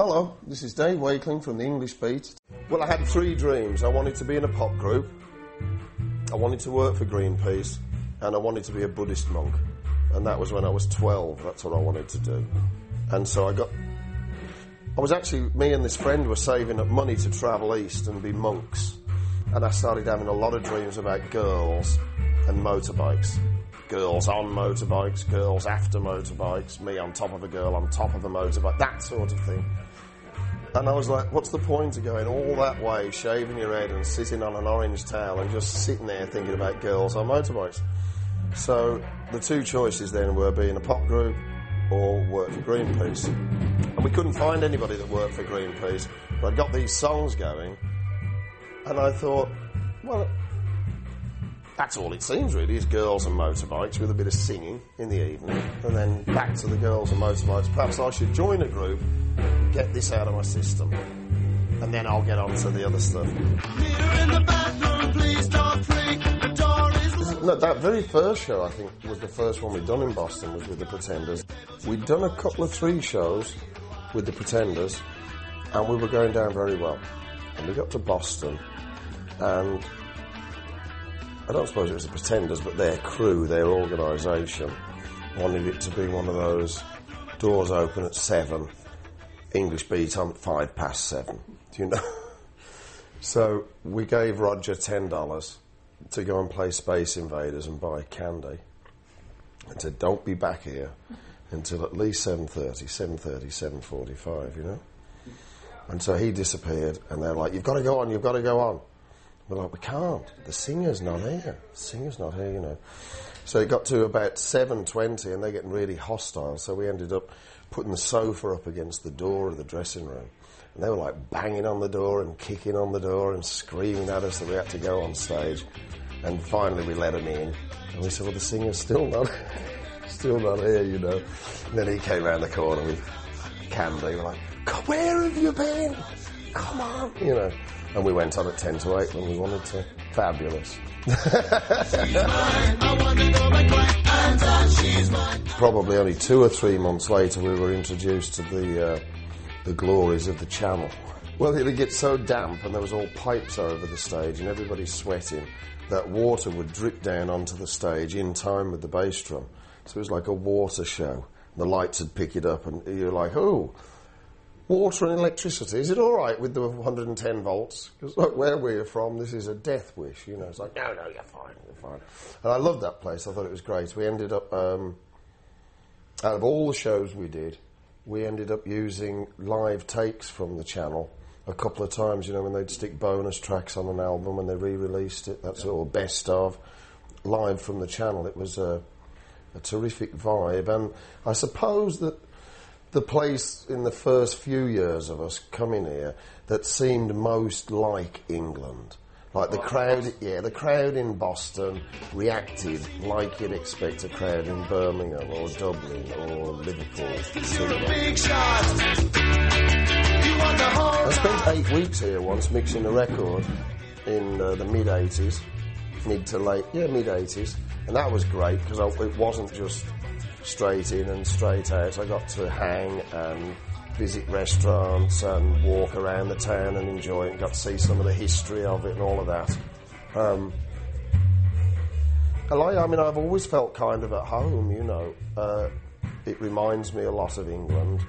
Hello, this is Dave Wakeling from the English Beat. Well, I had 3 dreams. I wanted to be in a pop group, I wanted to work for Greenpeace, and I wanted to be a Buddhist monk. And that was when I was 12, that's what I wanted to do. And so me and this friend were saving up money to travel east and be monks. And I started having a lot of dreams about girls and motorbikes. Girls on motorbikes, girls after motorbikes, me on top of a girl on top of a motorbike, that sort of thing. And I was like, what's the point of going all that way, shaving your head and sitting on an orange towel and just sitting there thinking about girls on motorbikes? So the 2 choices then were be in a pop group or work for Greenpeace. And we couldn't find anybody that worked for Greenpeace, but I got these songs going, and I thought, well, that's all it seems really, is girls and motorbikes with a bit of singing in the evening, and then back to the girls and motorbikes. Perhaps I should join a group, get this out of my system, and then I'll get on to the other stuff. In the bathroom, please don't freak. The door is... No, that very first show, I think, was the first one we'd done in Boston, was with the Pretenders. We'd done a couple of 3 shows with the Pretenders, and we were going down very well. And we got to Boston, and I don't suppose it was the Pretenders, but their crew, their organisation, wanted it to be one of those doors open at 7, English Beat on 7:05. Do you know? So we gave Roger $10 to go and play Space Invaders and buy candy, and said, don't be back here until at least 7:30, 7:45, you know? And so he disappeared, and they're like, you've got to go on, you've got to go on. We're like, we can't. The singer's not here. The singer's not here, you know. So it got to about 7:20, and they're getting really hostile. So we ended up putting the sofa up against the door of the dressing room. And they were like banging on the door and kicking on the door and screaming at us that we had to go on stage. And finally we let them in. And we said, well, the singer's still not here, you know. And then he came round the corner with candy. We're like, where have you been? Come on, you know. And we went on at 10 to 8 when we wanted to. Fabulous. Probably only 2 or 3 months later we were introduced to the glories of the Channel. Well, it would get so damp and there was all pipes over the stage and everybody's sweating that water would drip down onto the stage in time with the bass drum. So it was like a water show. The lights would pick it up and you're like, oh, water and electricity, is it all right with the 110 volts? Because look, where we're from, this is a death wish, you know. It's like, no, you're fine, you're fine. And I loved that place. I thought it was great. We ended up, out of all the shows we did, we ended up using live takes from the Channel a couple of times, you know, when they'd stick bonus tracks on an album when they re-released it, that's all best of, live from the Channel. It was a terrific vibe. And I suppose that the place in the first few years of us coming here that seemed most like England. Like the crowd in Boston reacted like you'd expect a crowd in Birmingham or Dublin or Liverpool. I spent 8 weeks here once mixing a record in the mid-80s, mid-80s, and that was great because it wasn't just straight in and straight out. I got to hang and visit restaurants and walk around the town and enjoy it, and got to see some of the history of it and all of that. I mean, I've always felt kind of at home, you know. It reminds me a lot of England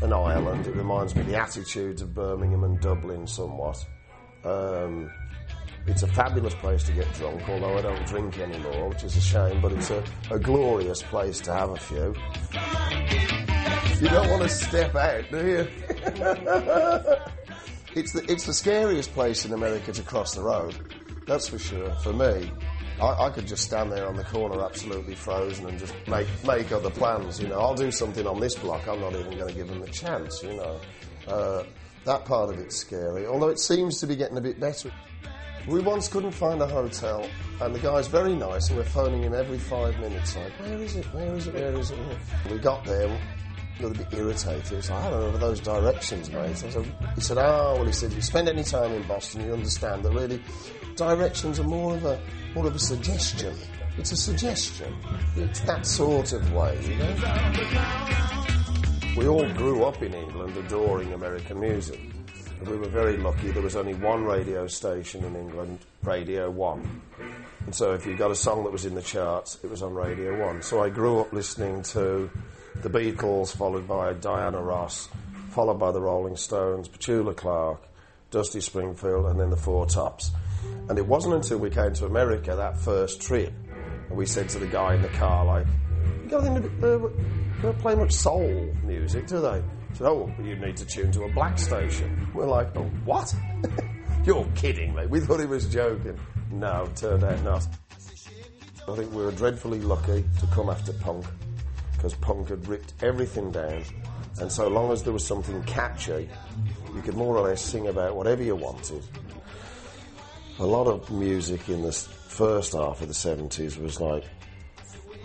and Ireland. It reminds me of the attitudes of Birmingham and Dublin somewhat. It's a fabulous place to get drunk, although I don't drink anymore, which is a shame, but it's a glorious place to have a few. You don't want to step out, do you? It's the scariest place in America to cross the road, that's for sure. For me, I could just stand there on the corner absolutely frozen and just make other plans, you know. I'll do something on this block, I'm not even going to give them a chance, you know. That part of it's scary, although it seems to be getting a bit better. We once couldn't find a hotel, and the guy's very nice, and we're phoning him every 5 minutes, like, where is it? We got there, we were a bit irritated. So I don't know those directions, mate. He said, if you spend any time in Boston, you understand that really directions are more of a suggestion. It's a suggestion. It's that sort of way, you know. We all grew up in England adoring American music. And we were very lucky. There was only one radio station in England, Radio 1. And so if you got a song that was in the charts, it was on Radio 1. So I grew up listening to the Beatles, followed by Diana Ross, followed by the Rolling Stones, Petula Clark, Dusty Springfield, and then the Four Tops. And it wasn't until we came to America, that first trip, and we said to the guy in the car, like, you don't play much soul music, do they? He said, oh, you need to tune to a black station. We're like, oh, what? You're kidding me. We thought he was joking. No, turned out not. I think we were dreadfully lucky to come after punk, because punk had ripped everything down, and so long as there was something catchy, you could more or less sing about whatever you wanted. A lot of music in the first half of the 70s was like,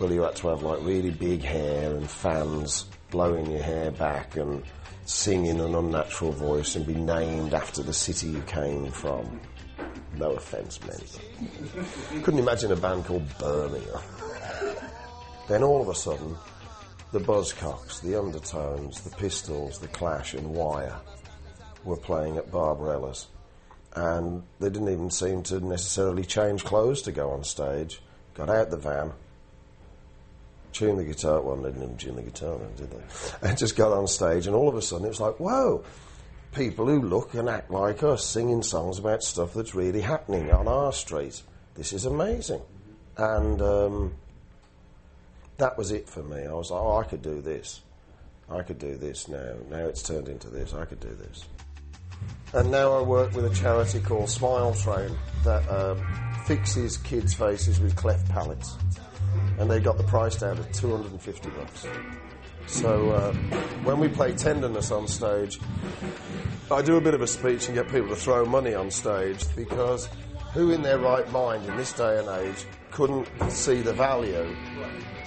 well, you had to have like really big hair and fans blowing your hair back and sing in an unnatural voice and be named after the city you came from. No offence meant. Couldn't imagine a band called Birmingham. Then all of a sudden, the Buzzcocks, the Undertones, the Pistols, the Clash and Wire were playing at Barbarella's. And they didn't even seem to necessarily change clothes to go on stage. Got out the van, tuned the guitar. Well, they didn't even tune the guitar then, did they? And just got on stage, and all of a sudden it was like, whoa, people who look and act like us singing songs about stuff that's really happening on our street. This is amazing. And that was it for me. I was like, oh, I could do this. I could do this now. Now it's turned into this. I could do this. And now I work with a charity called SmileTrain that fixes kids' faces with cleft palates. And they got the price down to $250. So when we play Tenderness on stage, I do a bit of a speech and get people to throw money on stage, because who in their right mind in this day and age couldn't see the value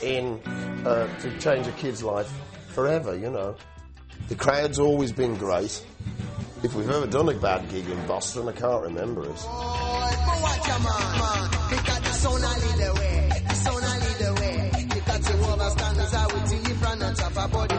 in to change a kid's life forever, you know. The crowd's always been great. If we've ever done a bad gig in Boston, I can't remember it. Body